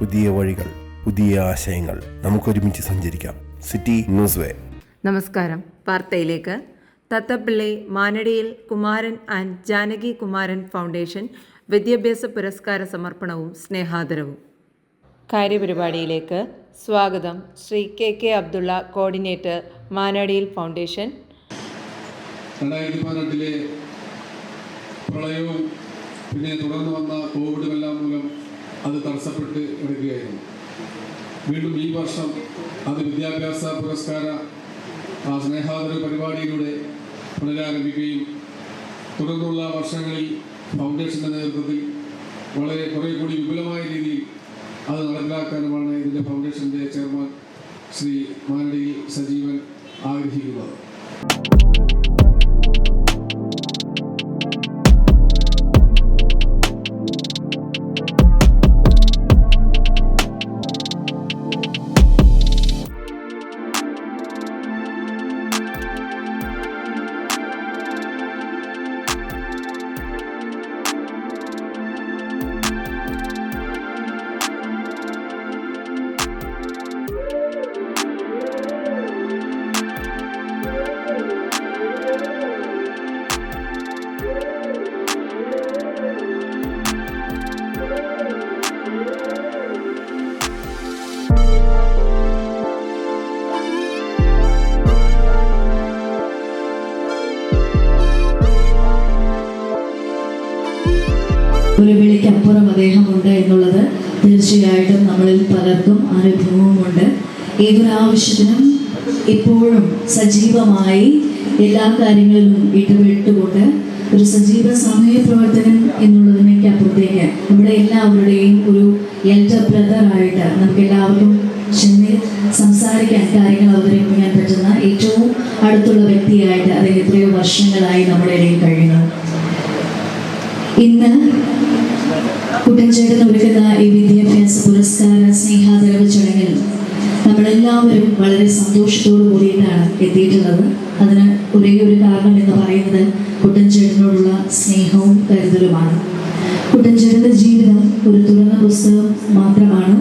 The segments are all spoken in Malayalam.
പുതിയ വഴികൾ, പുതിയ ആശയങ്ങൾ. നമുക്കൊരുമിച്ച് സഞ്ചരിക്കാം. City News Way. നമസ്കാരം. വാർത്തയിലേക്ക്. തത്തപ്പിള്ളി മാനടിയിൽ കുമാരൻ ആൻഡ് ജാനകി കുമാരൻ ഫൗണ്ടേഷൻ വിദ്യാഭ്യാസ പുരസ്കാര സമർപ്പണവും സ്നേഹാദരവും. കാര്യപരിപാടിയിലേക്ക് സ്വാഗതം. ശ്രീ കെ അബ്ദുള്ള, കോർഡിനേറ്റർ, മാനടിയിൽ ഫൗണ്ടേഷൻ. 2018 പ്രളയവും പിന്നെ തുടർന്ന് വന്ന കോവിഡുമെല്ലാം മൂലം അത് തടസ്സപ്പെട്ട് കിടക്കുകയായിരുന്നു. വീണ്ടും ഈ വർഷം അത് വിദ്യാഭ്യാസ പുരസ്കാര സ്നേഹാദര പരിപാടിയിലൂടെ പുനരാരംഭിക്കുകയും തുടർന്നുള്ള വർഷങ്ങളിൽ ഫൗണ്ടേഷൻ്റെ നേതൃത്വത്തിൽ കുറെ കൂടി വിപുലമായ രീതിയിൽ അത് നടപ്പിലാക്കാനുമാണ് ഇതിൻ്റെ ഫൗണ്ടേഷൻ്റെ ചെയർമാൻ ശ്രീ മാനടിയിൽ സജീവൻ ആഗ്രഹിക്കുന്നത്. ഒരു വിളിക്കപ്പുറം അദ്ദേഹമുണ്ട് എന്നുള്ളത് തീർച്ചയായിട്ടും നമ്മളിൽ പലർക്കും അനുഭവമുണ്ട്. ഏതൊരാവശ്യത്തിനും ഇപ്പോഴും സജീവമായി എല്ലാ കാര്യങ്ങളിലും ഇടപെട്ടുകൊണ്ട് ഒരു സജീവ സാമൂഹ്യ പ്രവർത്തനം എന്നുള്ളതിനേക്ക് അപ്പുറത്തേക്ക് നമ്മുടെ എല്ലാവരുടെയും ഒരു എൽഡർ ബ്രദറായിട്ട് നമുക്ക് എല്ലാവർക്കും ചെന്ന് സംസാരിക്കാൻ, കാര്യങ്ങൾ അവതരിപ്പിക്കാൻ പറ്റുന്ന ഏറ്റവും അടുത്തുള്ള വ്യക്തിയായിട്ട് അദ്ദേഹം എത്രയോ വർഷങ്ങളായി നമ്മുടെ ഇടയിൽ കഴിയുന്നു. ഇന്ന് കുട്ടൻചേട്ടൻ ഒരുക്കുന്ന ഈ വിദ്യാഭ്യാസ പുരസ്കാര സ്നേഹാദരവ് ചടങ്ങിൽ നമ്മളെല്ലാവരും വളരെ സന്തോഷത്തോടു കൂടിയിട്ടാണ് എത്തിയിട്ടുള്ളത്. അതിന് ഒരേ ഒരു കാരണം എന്ന് പറയുന്നത് കുട്ടൻചേട്ടനോടുള്ള സ്നേഹവും കരുതലുമാണ്. കുട്ടൻചേട്ടൻ്റെ ജീവിതം ഒരു തുറന്ന പുസ്തകം മാത്രമാണ്.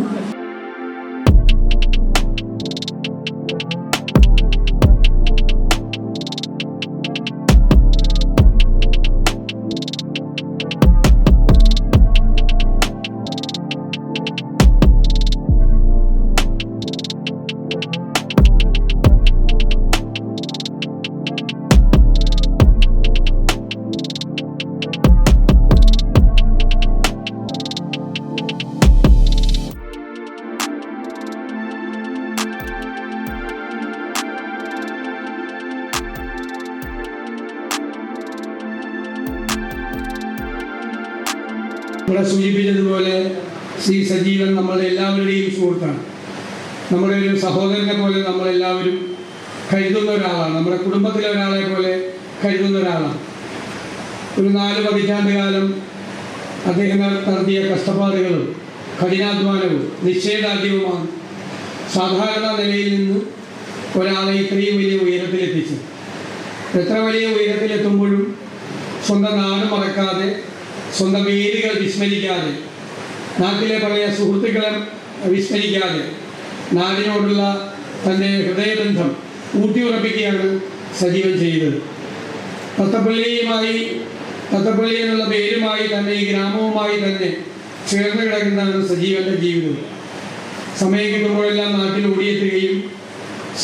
ഇവിടെ സൂചിപ്പിച്ചതുപോലെ ശ്രീ സജീവൻ നമ്മളുടെ എല്ലാവരുടെയും സുഹൃത്താണ്. നമ്മുടെ ഒരു സഹോദരനെ പോലെ നമ്മളെല്ലാവരും കരുതുന്ന ഒരാളാണ്. നമ്മുടെ കുടുംബത്തിലെ ഒരാളെ പോലെ കരുതുന്ന ഒരാളാണ്. ഒരു 4 പതിറ്റാണ്ട് കാലം അദ്ദേഹം നടത്തിയ കഷ്ടപ്പാടുകളും കഠിനാധ്വാനവും നിശ്ചയദാർഢ്യവുമാണ് സാധാരണ നിലയിൽ നിന്ന് ഒരാളെ ഇത്രയും വലിയ ഉയരത്തിലെത്തിച്ചു. എത്ര വലിയ ഉയരത്തിലെത്തുമ്പോഴും സ്വന്തം നാട് മറക്കാതെ, സ്വന്തം വേദികൾ വിസ്മരിക്കാതെ, നാട്ടിലെ പഴയ സുഹൃത്തുക്കളെ വിസ്മരിക്കാതെ നാടിനോടുള്ള തൻ്റെ ഹൃദയബന്ധം ഊട്ടിയുറപ്പിക്കുകയാണ് സജീവൻ ചെയ്തത്. തത്തപ്പള്ളി എന്നുള്ള പേരുമായി തന്നെ ഈ ഗ്രാമവുമായി തന്നെ ചേർന്ന് കിടക്കുന്നതാണ് സജീവൻ്റെ ജീവിതം. സമയം കിട്ടുമ്പോഴെല്ലാം നാട്ടിൽ ഓടിയെത്തുകയും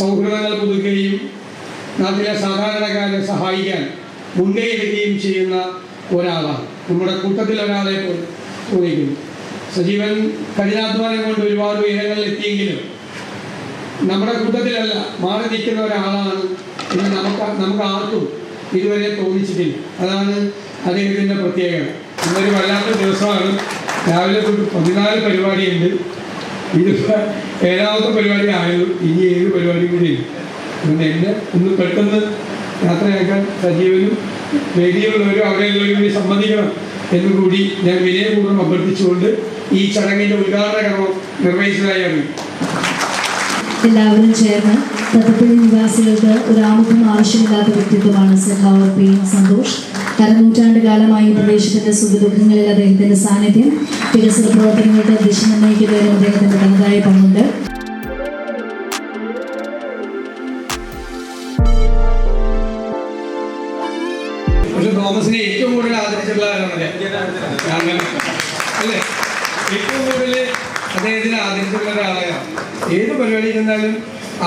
സൗഹൃദങ്ങൾ പുതുക്കുകയും നാട്ടിലെ സാധാരണക്കാരെ സഹായിക്കാൻ മുൻകൈ എടുക്കുകയും ചെയ്യുന്ന ഒരാളാണ്. നമ്മുടെ കൂട്ടത്തിൽ ഒരാളെ തോന്നിക്കുന്നു. സജീവൻ കഠിനാധ്വാനം കൊണ്ട് ഒരുപാട് ഉയരങ്ങളിൽ എത്തിയെങ്കിലും നമ്മുടെ കൂട്ടത്തിലല്ല, മാറി നിൽക്കുന്ന ഒരാളാണ് എന്ന് നമുക്ക് ആർക്കും ഇതുവരെ തോന്നിച്ചിട്ടില്ല. അതാണ് അദ്ദേഹത്തിൻ്റെ പ്രത്യേകത. ഇന്നൊരു വല്ലാത്ത ദിവസമാണ്. രാവിലെ 14 പരിപാടിയുണ്ട്. ഇതിപ്പോൾ 7ാമത്തെ പരിപാടി ആയിരുന്നു. ഇനി 7 പരിപാടി കൂടി ഉണ്ട്. എന്നെ ഒന്ന് പെട്ടെന്ന് യാത്രയാക്കാൻ സജീവനും വേദിയിലുള്ളവരും അവിടെയുള്ളവരും കൂടി സമ്മതിക്കണം എന്നുകൂടി ഞാൻ വിനയപൂർവ്വം അഭ്യർത്ഥിച്ചുകൊണ്ട് ഈ ചടങ്ങിൻ്റെ ഉദ്ഘാടന കർമ്മം നിർവഹിച്ചതായി അറിയും. എല്ലാവരും ചേർന്ന് തത്തപ്പള്ളി നിവാസികൾക്ക് ഒരു ആമുഖം ആവശ്യമില്ലാത്ത വ്യക്തിത്വമാണ് സഖാവ് പി സന്തോഷ്. അരനൂറ്റാണ്ട് കാലമായി പ്രദേശത്തിന്റെ സുഖദുഃഖങ്ങളിൽ അദ്ദേഹത്തിന്റെ സാന്നിധ്യം വികസന പ്രവർത്തനങ്ങൾക്ക് ദിശ നിർണ്ണയിക്കുന്നതിനും അദ്ദേഹത്തിന്റെ തനതായ പങ്കുണ്ട്. തോമസിനെ ഏറ്റവും കൂടുതൽ ആദരിച്ചിട്ടുള്ള അല്ലേ, ഏറ്റവും കൂടുതൽ അദ്ദേഹത്തിന് ആദരിച്ചിട്ടുള്ള ഒരാളെയാണ്. ഏത് പരിപാടി ചെന്നാലും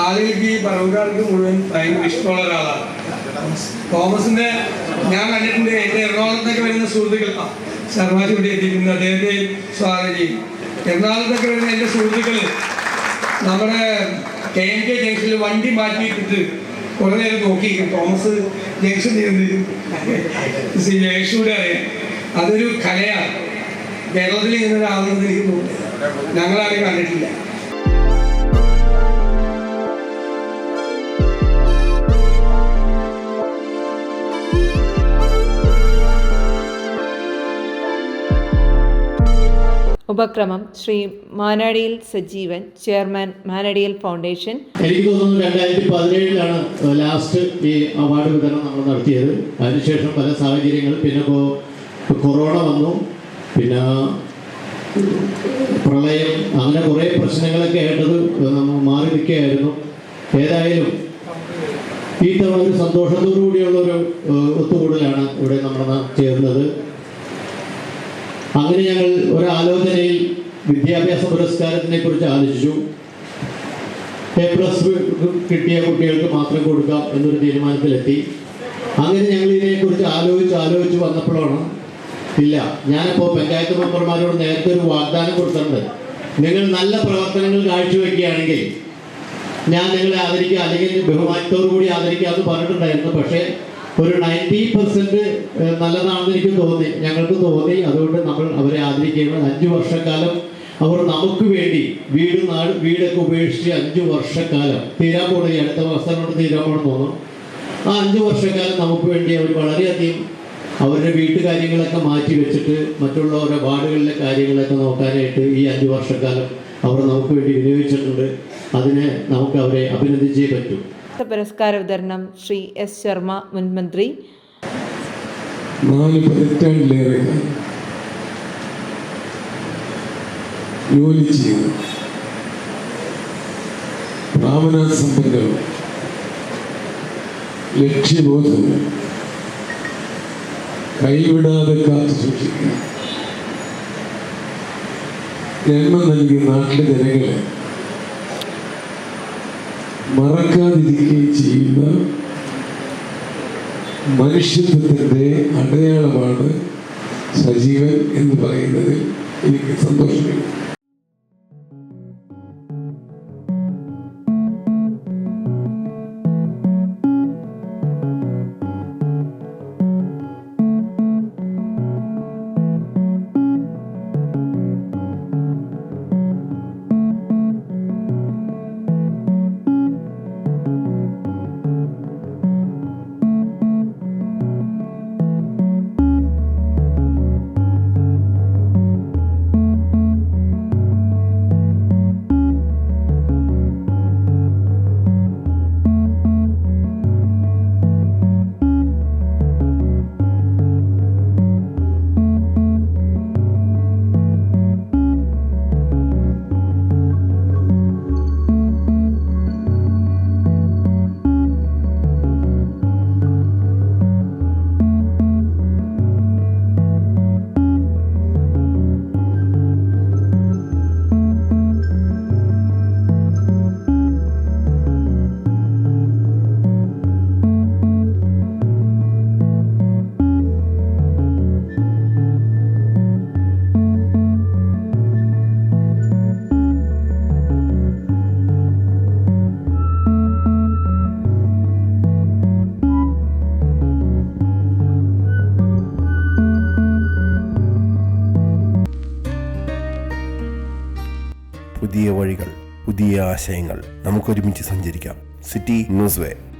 ആളുകൾക്ക് ഈ പറവുകാർക്ക് മുഴുവൻ ഭയങ്കര ഇഷ്ടമുള്ള ഒരാളാണ് തോമസിന്റെ. ഞാൻ കണ്ടിട്ടുണ്ട് എൻ്റെ എറണാകുളത്തൊക്കെ വരുന്ന സുഹൃത്തുക്കൾ, ശർമാജി ഇവിടെ എത്തിക്കുന്നത് അദ്ദേഹത്തെ സ്വാഗതം ചെയ്യും. എറണാകുളത്തൊക്കെ വരുന്ന എൻ്റെ സുഹൃത്തുക്കൾ നമ്മുടെ KMK ജംഗ്ഷനിൽ വണ്ടി മാറ്റിയിട്ടിട്ട് കുറേ നേരം നോക്കിയിരിക്കും തോമസ് ജംഗ്ഷൻ ജംഗ്ഷനൂടെ അറിയാം. അതൊരു കലയാണ്. കേരളത്തിൽ ഇങ്ങനെ ഒരാളെന്ന് എനിക്ക് തോന്നുന്നില്ല, ഞങ്ങളാരും കണ്ടിട്ടില്ല. ഉപക്രമം ശ്രീ മാനാടിയിൽ സജീവൻ, ചെയർമാൻ മാനാടിയിൽ ഫൗണ്ടേഷൻ. എനിക്ക് തോന്നുന്നു 2017 ലാസ്റ്റ് ഈ അവാർഡ് വിതരണം നമ്മൾ നടത്തിയത്. അതിനുശേഷം പല സാഹചര്യങ്ങൾ, പിന്നെ കൊറോണ വന്നു, പിന്നെ പ്രളയം, അങ്ങനെ കുറേ പ്രശ്നങ്ങളൊക്കെ ആയിട്ടത് മാറി നിൽക്കുകയായിരുന്നു. ഏതായാലും ഈ തവണ ഒരു സന്തോഷത്തോടു കൂടിയുള്ളൊരു ഒത്തുകൂടലാണ് ഇവിടെ നമ്മൾ ചേർന്നത്. അങ്ങനെ ഞങ്ങൾ ഒരാലോചനയിൽ വിദ്യാഭ്യാസ പുരസ്കാരത്തിനെ കുറിച്ച് ആലോചിച്ചു. A+ കിട്ടിയ കുട്ടികൾക്ക് മാത്രം കൊടുക്കാം എന്നൊരു തീരുമാനത്തിലെത്തി. അങ്ങനെ ഞങ്ങൾ ഇതിനെക്കുറിച്ച് ആലോചിച്ച് വന്നപ്പോഴാണ് ഇല്ല, ഞാനിപ്പോൾ പഞ്ചായത്ത് മെമ്പർമാരോട് നേരത്തെ ഒരു വാഗ്ദാനം കൊടുത്തിട്ടുണ്ട്. നിങ്ങൾ നല്ല പ്രവർത്തനങ്ങൾ കാഴ്ചവെക്കുകയാണെങ്കിൽ ഞാൻ നിങ്ങളെ ആദരിക്കുക, അല്ലെങ്കിൽ ബഹുമാനത്തോടു കൂടി ആദരിക്കുക എന്ന് പറഞ്ഞിട്ടുണ്ടായിരുന്നു. പക്ഷേ ഒരു 90% നല്ലതാണെന്ന് എനിക്ക് തോന്നി, ഞങ്ങൾക്ക് തോന്നി. അതുകൊണ്ട് നമ്മൾ അവരെ ആദരിക്കുകയാണ്. 5 വർഷക്കാലം അവർ നമുക്ക് വേണ്ടി വീടൊക്കെ ഉപേക്ഷിച്ച് 5 വർഷക്കാലം തീരാൻ പോകണം. ഈ അടുത്ത മാസം കൊണ്ട് തീരാൻ പോകണം തോന്നും. ആ 5 വർഷക്കാലം നമുക്ക് വേണ്ടി അവർ വളരെയധികം അവരുടെ വീട്ടുകാര്യങ്ങളൊക്കെ മാറ്റി വെച്ചിട്ട് മറ്റുള്ളവരുടെ വാർഡുകളിലെ കാര്യങ്ങളൊക്കെ നോക്കാനായിട്ട് ഈ 5 വർഷക്കാലം അവർ നമുക്ക് വേണ്ടി വിനിയോഗിച്ചിട്ടുണ്ട്. അതിനെ നമുക്ക് അവരെ അഭിനന്ദിച്ചേ പറ്റൂ. പുരസ്കാര വിതരണം ശ്രീ S. ശർമ്മ, മുൻ മന്ത്രി. 4 പതിറ്റാണ്ടിലേറെ ജോലി ചെയ്തു പ്രാമനാസമ്പന്നവും ലക്ഷ്യബോധവും കൈവിടാതെ കാത്തു സൂക്ഷിക്കുക. ജന്മം നൽകിയ നാട്ടിലെ ജനങ്ങളെ മറക്കാതിരിക്കുകയും ചെയ്യുന്ന മനുഷ്യത്വത്തിൻ്റെ അടയാളമാണ് സജീവൻ എന്ന് പറയുന്നതിൽ എനിക്ക് സന്തോഷമില്ല. പുതിയ വഴികൾ, പുതിയ ആശയങ്ങൾ, നമുക്കൊരുമിച്ച് സഞ്ചരിക്കാം. സിറ്റി ന്യൂസ് വേ.